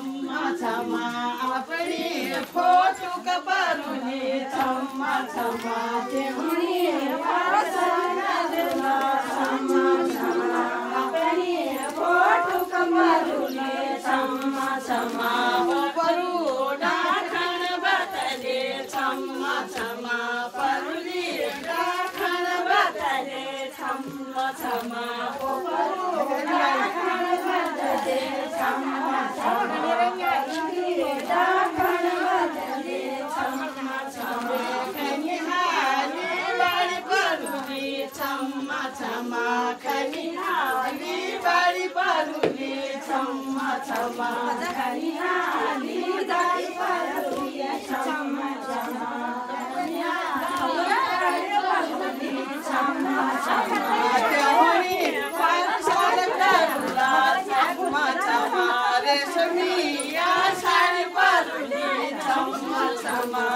क्षमा क्षमा अपनी फोटुक परुने क्षमा क्षमा तिमी प्रसन्न दिला क्षमा क्षमा अपनी फोटुक परुने क्षमा क्षमा परू डाखन बतले क्षमा क्षमा परुने डाखन बतले क्षमा क्षमा परू डाखन बतले क्षमा क्षमा डाखन बतले क्षमा क्षमा खनिहाली बारी परुने क्षमा क्षमा खनिहाली बारी परुने क्षमा क्षमा खनिहाली बारी परुने क्षमा क्षमा क्षमा क्षमा त्योरी पाछाड करुला क्षमा क्षमा रेशमिया साडी परुने क्षमा क्षमा